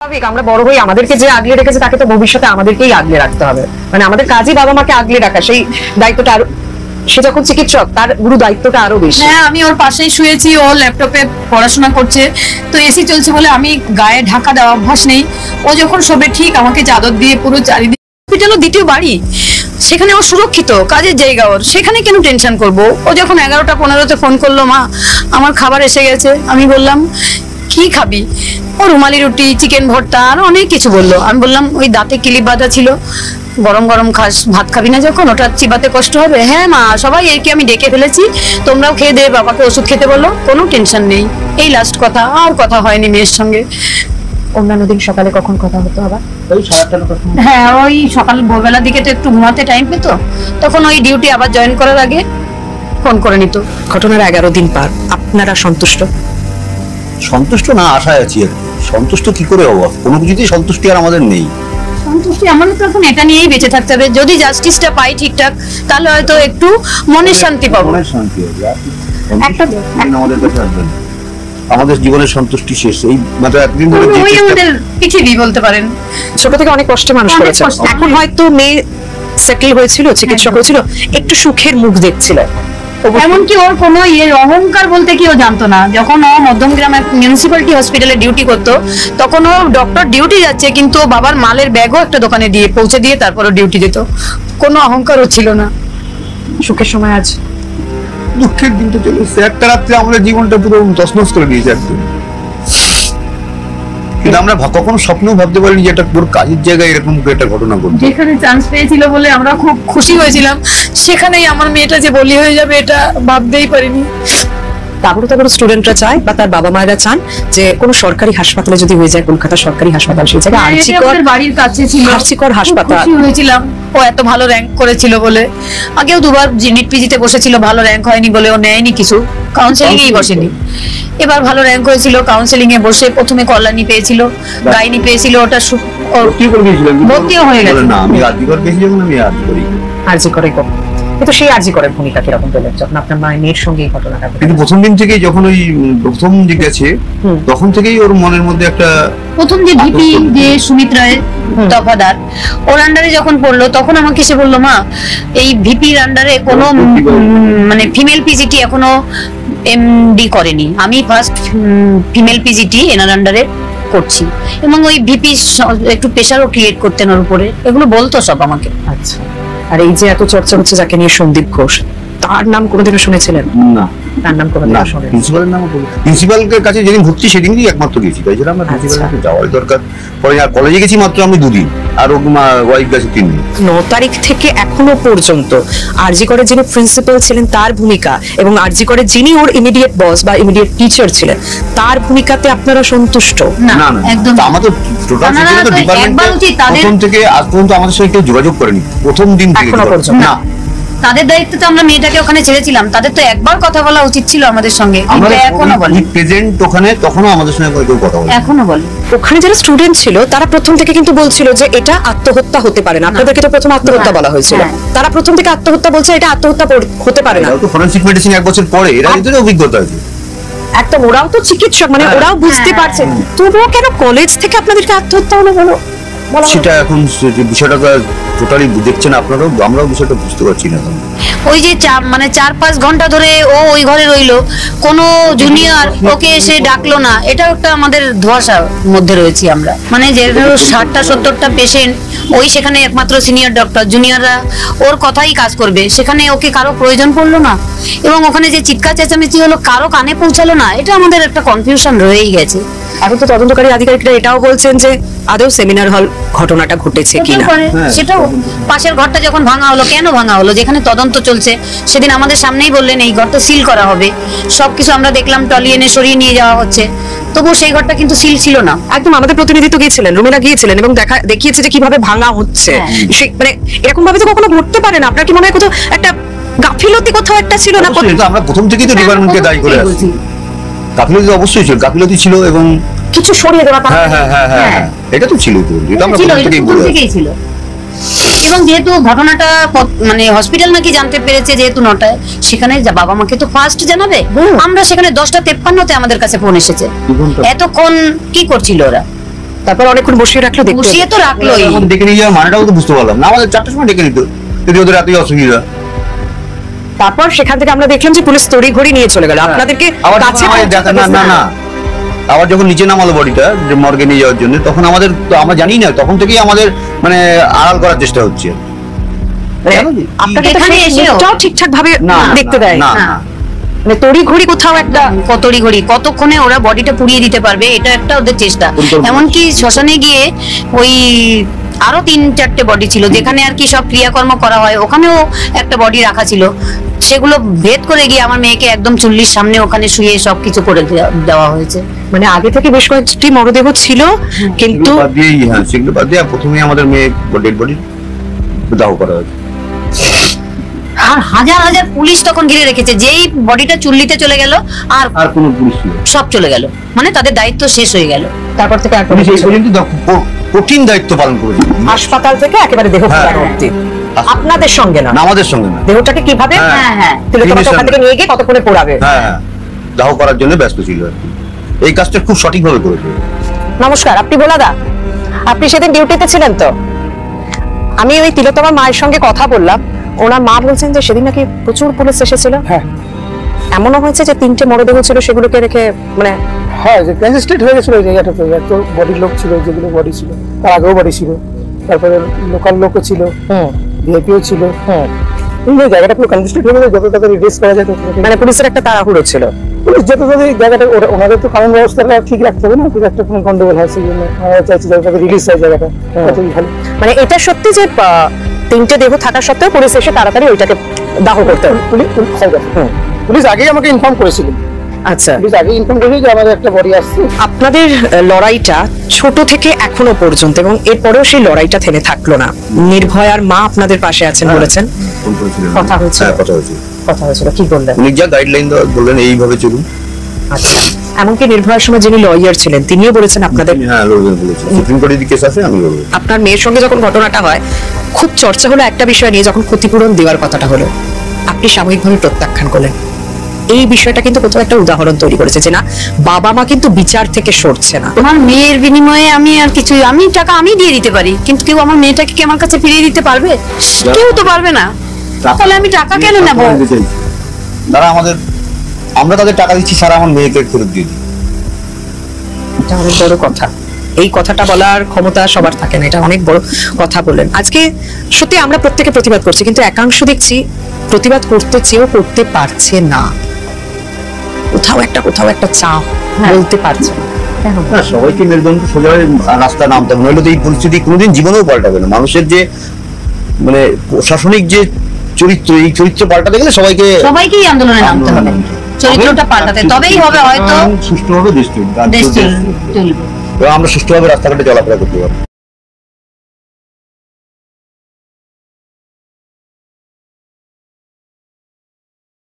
স্বাভাবিক, আমরা বড় হই, আমাদেরকে যে আগলে রেখেছে তাকে তো ভবিষ্যতে আমাদেরকেই আগলে রাখতে হবে। মানে আমাদের কাজই বাবা মাকে আগলে রাখা, সেই দায়িত্বটা আরো, সে যখন চিকিৎসক তার গুরু দায়িত্বটা আরো বেশি। হ্যাঁ, আমি ওর পাশেই শুয়েছি, ও ল্যাপটপে পড়াশোনা করছে, তো এসি চলছে বলে আমি গায়ে ঢাকা দেওয়া অভ্যাস নেই। ও যখন শোবে ঠিক আমাকে চাদর দিয়ে পুরো চারিদিকে, হসপিটালও দ্বিতীয় বাড়ি, সেখানে ও সুরক্ষিত, কাজের জায়গা ওর, সেখানে কেন টেনশন করব? ও যখন 11টা 15-তে ফোন করলো, মা আমার খাবার এসে গেছে, আমি বললাম কি খাবি? ও রুমালি রুটি, চিকেন ভর্তা আর অনেক কিছু বললো। আমি বললাম ওই দাঁতে ক্লিপ বাঁধা ছিল, গরম গরম খাস, ভাত খাবি না যখন, ওটা চিবাতে কষ্ট হবে। হ্যাঁ মা, সবাই একে আমি ডেকে ফেলেছি, তোমরাও খেয়ে দেবে, বাবাকে ওষুধ খেতে বলো, কোনো টেনশন নেই। এই লাস্ট কথা, আর কথা হয়নি মেয়ের সঙ্গে। অন্যান্য দিন সকালে কখন কথা হতো আবার? ওই 8:30 হ্যাঁ, ওই সকাল ভোরবেলার দিকে তো একটু ঘুমাতে টাইম পেতো, তখন ওই ডিউটি আবার জয়েন করার আগে ফোন করে নিত। ঘটনার 11 দিন পার, আপনারা সন্তুষ্ট? সন্তুষ্ট না, আশায় আছি। সন্তুষ্ট কি করে হবো? কোনো কিছুতেই সন্তুষ্টি আর আমাদের নেই। সন্তুষ্টি আমাদের তো এখন এটা নিয়েই বেঁচে থাকতে হবে। যদি জাস্টিসটা পাই ঠিকঠাক, তাহলে হয়তো একটু মনের শান্তি পাবো। মনের শান্তি হবে। আমাদের কাছে আসবে না। আমাদের জীবনের সন্তুষ্টি শেষ। এই মাত্র একদিন ধরে যে ওই আমাদের পৃথিবী বলতে পারেন। ছোট থেকে অনেক কষ্টে মানুষ অনেক করেছে, কষ্ট। এখন হয়তো মেয়ে সেটেল হয়েছিল, চিকিৎসক হয়েছিল, একটু সুখের মুখ দেখছিল। এমনকি ওর কোনো অহংকার বলতে কি ও জানতো না। যখন ও মধ্যমগ্রামে মিউনিসিপ্যালিটি হসপিটালে ডিউটি করতো, তখন ও ডক্টর ডিউটি যাচ্ছে, কিন্তু ও বাবার মালের ব্যাগও একটা দোকানে দিয়ে পৌঁছে দিয়ে তারপরে ডিউটি যেত। কোনো অহংকারও ছিল না। সুখের সময় আজ দুঃখের দিনটা চলে এসেছে। একটা রাত্রে আমাদের জীবনটা পুরো তছনছ করে দিয়েছে একদম। কিন্তু আমরা কখনো স্বপ্নেও ভাবতে পারিনি যে একটা পুরো কাজের জায়গায় এরকম একটা ঘটনা ঘটবে। যেখানে চান্স পেয়েছিল বলে আমরা খুব খুশি হয়েছিলাম, সেখানেই আমার মেয়েটা যে বলি হয়ে যাবে এটা ভাবতেই পারিনি। তারপরে তারপরে স্টুডেন্টরা চায় বা তার বাবা মায়েরা চান যে কোনো সরকারি হাসপাতালে যদি হয়ে যায়, কলকাতা সরকারি হাসপাতাল, সেই জায়গায় আরজিকর বাড়ির কাছে ছিল, আরজিকর হাসপাতাল। খুশি হয়েছিলাম ও এত ভালো র্যাঙ্ক করেছিল বলে। আগেও দুবার নিট পিজিতে বসেছিল, ভালো র্যাঙ্ক হয়নি বলে ও নেয়নি কিছু, কাউন্সেলিং এই বসেনি। এবার ভালো র্যাঙ্ক হয়েছিল, কাউন্সেলিং এ বসে প্রথমে কল্যাণী পেয়েছিল, গাইনি পেয়েছিল, ওটা কি করে গিয়েছিলেন? ভর্তিও হয়ে গেছে। না, আমি আরজিকর পেয়েছিলাম, আমি আরজিকরই। আরজিকরে কিন্তু সেই আরজিকরের ভূমিকা কিরকম পেলেন যখন আপনার মায়ের মেয়ের সঙ্গে এই ঘটনাটা ঘটে? কিন্তু প্রথম দিন থেকেই যখন ওই প্রথম যে গেছে, তখন থেকেই ওর মনের মধ্যে একটা প্রথম যে ভিপি যে সুমিত রায় তফাদার, ওর আন্ডারে যখন পড়লো, তখন আমাকে সে বললো, মা এই ভিপির আন্ডারে কোনো মানে ফিমেল পিজিটি এখনো এমডি করেনি, আমি ফার্স্ট ফিমেল পিজিটি এনার আন্ডারে করছি। এবং ওই ভিপি একটু প্রেশারও ক্রিয়েট করতেন ওর উপরে, এগুলো বলতো সব আমাকে। আচ্ছা, আর এই যে এত চর্চা হচ্ছে যাকে নিয়ে, সন্দীপ ঘোষ, তার নাম কোনোদিনও শুনেছিলেন? না, তার নাম কোনোদিনও শুনেন? প্রিন্সিপালের নাম বলি, প্রিন্সিপালের কাছে যেদিন ভর্তি সেদিনই একমাত্র গেছি, তাই জন্য আমরা প্রিন্সিপালের কাছে যাওয়ার দরকার পরে। আর কলেজে গেছি মাত্র আমি 2 দিন, আর ওয়াইফ গেছে 3 দিন। 9 তারিখ থেকে এখনো পর্যন্ত আরজিকরের যিনি প্রিন্সিপাল ছিলেন তার ভূমিকা, এবং আরজিকরের যিনি ওর ইমিডিয়েট বস বা ইমিডিয়েট টিচার ছিলেন তার ভূমিকাতে আপনারা সন্তুষ্ট? না না, একদম আমাদের টোটাল ডিপার্টমেন্টে প্রথম থেকে আজ পর্যন্ত আমাদের সাথে কেউ যোগাযোগ করেনি, প্রথম দিন থেকে এখনো পর্যন্ত না। তাদের দায়িত্বে তো আমরা মেয়েটাকে ওখানে ছেড়েছিলাম, তাদের তো একবার কথা বলা উচিত ছিল আমাদের সঙ্গে, আমরা এখনো বলে, প্রেজেন্ট ওখানে, তখনও আমাদের সঙ্গে কেউ কথা বলে, এখনো বলে। ওখানে যারা স্টুডেন্ট ছিল তারা প্রথম থেকে কিন্তু বলছিল যে এটা আত্মহত্যা হতে পারে না। আপনাদেরকে তো প্রথম আত্মহত্যা বলা হয়েছিল, তারা প্রথম থেকে আত্মহত্যা বলছে, এটা আত্মহত্যা হতে পারে না। তো ফরেনসিক মেডিসিন 1 বছর পরে এরা এদের অভিজ্ঞতা আছে একদম, ওরাও তো চিকিৎসক, মানে ওরাও বুঝতে পারছে। তবুও কেন কলেজ থেকে আপনাদেরকে আত্মহত্যা হলো বলো? সেটা এখন বিষয়টা টোটালি দেখছেন আপনারাও, আমরাও বিষয়টা বুঝতে পারছি না। ওই যে 4-5 ঘন্টা ধরে ও ওই ঘরে রইলো, কোনো জুনিয়র ওকে এসে ডাকলো না, এটা একটা আমাদের ধোঁয়াশার মধ্যে রয়েছি আমরা। মানে যে 60-70টা পেশেন্ট, ওই সেখানে একমাত্র সিনিয়র ডক্টর, জুনিয়ররা ওর কথাই কাজ করবে, সেখানে ওকে কারো প্রয়োজন পড়লো না। এবং ওখানে যে চিৎকার চেঁচামেচি হলো, কারো কানে পৌঁছালো না, এটা আমাদের একটা কনফিউশন রয়েই গেছে। এখন তো তদন্তকারী আধিকারিকরা এটাও বলছেন যে আদৌ সেমিনার হল ঘটনাটা ঘটেছে কিনা। সেটাও পাশের ঘরটা যখন ভাঙা হলো, কেন ভাঙা হলো, যেখানে তদন্ত চলছে, সেদিন আমাদের সামনেই বললেন এই ঘরটা সিল করা হবে, সবকিছু আমরা দেখলাম, টলি এনে সরিয়ে নিয়ে যাওয়া হচ্ছে, তবুও সেই ঘরটা কিন্তু সিল ছিল না। একদম, আমাদের প্রতিনিধি তো গিয়েছিলেন, রুমেলা গিয়েছিলেন এবং দেখিয়েছে যে কিভাবে ভাঙা হচ্ছে। মানে এরকম ভাবে তো কখনো ঘটতে পারে না। আপনার কি মনে হয় কোথাও একটা গাফিলতি কোথাও একটা ছিল না? আমরা প্রথম থেকেই তো ডিপার্টমেন্টকে দায়ী করে আসছি। গাফিলতি অবশ্যই ছিল, গাফিলতি ছিল এবং কিছু সরিয়ে দেওয়া। হ্যাঁ, এটা তো ছিল, এটা আমরা প্রথম থেকেই বলে আসছি। এবং যেহেতু ঘটনাটা মানে হসপিটাল নাকি জানতে পেরেছে যেহেতু 9টায়, সেখানে বাবা মাকে তো ফার্স্ট জানাবে। আমরা সেখানে 10টা 53-তে আমাদের কাছে ফোন এসেছে। এতক্ষণ কি করছিল ওরা? তারপর অনেকক্ষণ বসিয়ে রাখলো, দেখতে বসিয়ে তো রাখলোই। এখন ডেকে নিয়ে যাওয়ার মানেটাও তো বুঝতে পারলাম না, আমাদের 4টার সময় ডেকে নিত যদি ওদের এতই অসুবিধা। তারপর সেখান থেকে আমরা দেখলাম যে পুলিশ তড়ি ঘড়ি নিয়ে চলে গেল আপনাদেরকে আবার কাছে যখন আমাদের পৌঁছাতে না না না আবার যখন নিচে নামালো বডিটা যে মর্গে নিয়ে যাওয়ার জন্য, তখন আমাদের তো আমরা জানি না, তখন থেকেই আমাদের মানে আড়াল করার চেষ্টা হচ্ছে। মানে জানো কি? আপনাকে তো এখানে সেই এসেও মুখটাও ঠিকঠাক ভাবে না, না, দেখতে দেয় না, না, না। মানে তড়ি ঘড়ি কোথাও একটা কতরি ঘড়ি কতক্ষণে ওরা বডিটা পুড়িয়ে দিতে পারবে, এটা একটা ওদের চেষ্টা। পরিকল্পনা। এমনকি শ্মশানে গিয়ে ওই আরো 3-4টে বডি ছিল যেখানে আর কি সব ক্রিয়াকর্ম করা হয়, ওখানেও একটা বডি রাখা ছিল। সেগুলো ভেদ করে গিয়ে আমার মেয়েকে একদম চুল্লির সামনে ওখানে শুয়ে সবকিছু করে দেওয়া হয়েছে। মানে আগে থেকে বেশ কয়েকটি মরদেহ ছিল, কিন্তু সেগুলো বাদ দিয়েই, হ্যাঁ সেগুলো বাদ দিয়ে প্রথমে আমাদের মেয়ে ডেড বডি দাহ করা হয়েছে। আর হাজার হাজার পুলিশ তখন ঘিরে রেখেছে, যেই বডিটা চুল্লিতে চলে গেল আর আর কোনো পুলিশ ছিল না। সব চলে গেল, মানে তাদের দায়িত্ব শেষ হয়ে গেল। তারপর থেকে আর কোনো পুলিশ এই কিছু- পর্যন্ত কঠিন দায়িত্ব পালন করেছে। হাসপাতাল থেকে একেবারে দেহ হ্যাঁ। ফেরানো অবধি আপনাদের সঙ্গে না, না, আমাদের সঙ্গে না। দেহটাকে কিভাবে হ্যাঁ, হ্যাঁ তিলোত্তমাকে ওখান থেকে নিয়ে গিয়ে কতক্ষণে পোড়াবে। হ্যাঁ হ্যাঁ, দাহ করার জন্য ব্যস্ত ছিল আর কি। এই কাজটা খুব সঠিকভাবে করেছে। নমস্কার, আপনি বোলাদা, আপনি সেদিন ডিউটিতে ছিলেন তো? আমি ওই তিলোত্তমার মায়ের সঙ্গে কথা বললাম, ওনার মা বলছেন যে সেদিন নাকি প্রচুর পুলিশ এসেছিল। হ্যাঁ এমনও হয়েছে যে 3টে মরদেহ ছিল, সেগুলোকে রেখে মানে হ্যাঁ, যে কনজেস্টেড হয়ে গেছিল ওই জায়গাটাতে, এত বডির লোক ছিল, যেগুলো বডি ছিল তার আগেও বডি ছিল, তারপরে লোকাল লোকও ছিল, ভিআইপিও ছিল। এই যে জায়গাটা পুরো কনজেস্টেড হয়ে গেছে, যত তাড়াতারি রিলিজ করা যায় তত তাড়াতাড়ি। মানে পুলিশের একটা তাড়াহুড়ো ছিল। পুলিশ যত তাড়াতাড়ি জায়গাটা ওনাদের তো কানুন ব্যবস্থাটা ঠিক রাখতে হবে না, ঠিক একটা কোনো গন্ডগোল হয়, সেই জন্য আমরা চাইছি যত তাড়াতাড়ি রিলিজ হয় জায়গাটা ততই ভালো। মানে এটা সত্যি যে 3টে দেহ থাকা সত্ত্বেও পুলিশ এসে তাড়াতাড়ি ওইটাকে দাহ করতে হবে। পুলিশ আগেই আমাকে ইনফর্ম করেছিল, আচ্ছা, পুলিশ আগেই ইনফর্ম করেছিল যে আমাদের একটা বডি আসছে। আপনাদের লড়াইটা ছোট থেকে এখনো পর্যন্ত, এবং এরপরেও সেই লড়াইটা থেমে থাকলো না। নির্ভয়ার মা আপনাদের পাশে আছেন বলেছেন, ফোন করেছিলেন। কথা হয়েছিল? হ্যাঁ, কথা হয়েছিল। কথা হয়েছিল, কি বললেন? উনি যা গাইডলাইন দেওয়া বললেন এইভাবে চলুন। আচ্ছা, এমনকি নির্ভয়ার সময় যিনি লয়ার ছিলেন তিনিও বলেছেন আপনাদের, হ্যাঁ লড়বেন বলেছেন, সুপ্রিম কোর্টে যদি কেস আসে আমি লড়বো। আপনার মেয়ের সঙ্গে যখন ঘটনাটা হয় খুব চর্চা হলো একটা বিষয় নিয়ে, যখন ক্ষতিপূরণ দেওয়ার কথাটা হলো আপনি সাময়িকভাবে প্রত্যাখ্যান করলেন। এই বিষয়টা কিন্তু কোথাও একটা উদাহরণ তৈরি করেছে যে না, বাবা মা কিন্তু বিচার থেকে সরছে না। আমার মেয়ের বিনিময়ে আমি আর কিছু, আমি টাকা আমি দিয়ে দিতে পারি, কিন্তু কেউ আমার মেয়েটাকে কি আমার কাছে ফিরিয়ে দিতে পারবে? কেউ তো পারবে না। তাহলে আমি টাকা কেন নেব? তারা আমরা তাদের টাকা দিচ্ছি, সারা আমার মেয়েকে ফেরত দিয়ে দিই। এটা অনেক বড় কথা, এই কথাটা বলার ক্ষমতা সবার থাকে না, এটা অনেক বড় কথা বললেন। আজকে সত্যি আমরা প্রত্যেকে প্রতিবাদ করছি, কিন্তু একাংশ দেখছি প্রতিবাদ করতে চেয়েও করতে পারছে না, কোথাও একটা চাপ বলতে পারছে না। কেন? না, সবাইকে মেরুদণ্ড সোজা হয়ে রাস্তা নামতে হবে, নইলে তো এই পরিস্থিতি কোনোদিন জীবনেও পাল্টাবে না। মানুষের যে মানে প্রশাসনিক যে চরিত্র, এই চরিত্র পাল্টাতে গেলে সবাইকেই আন্দোলনে নামতে হবে, চরিত্রটা পাল্টাতে, তবেই হবে হয়তো সুষ্ঠুভাবে দেশ চলবে। দেশ চলবে। এবং আমরা সুষ্ঠুভাবে রাস্তাঘাটে চলাফেরা করতে পারবো।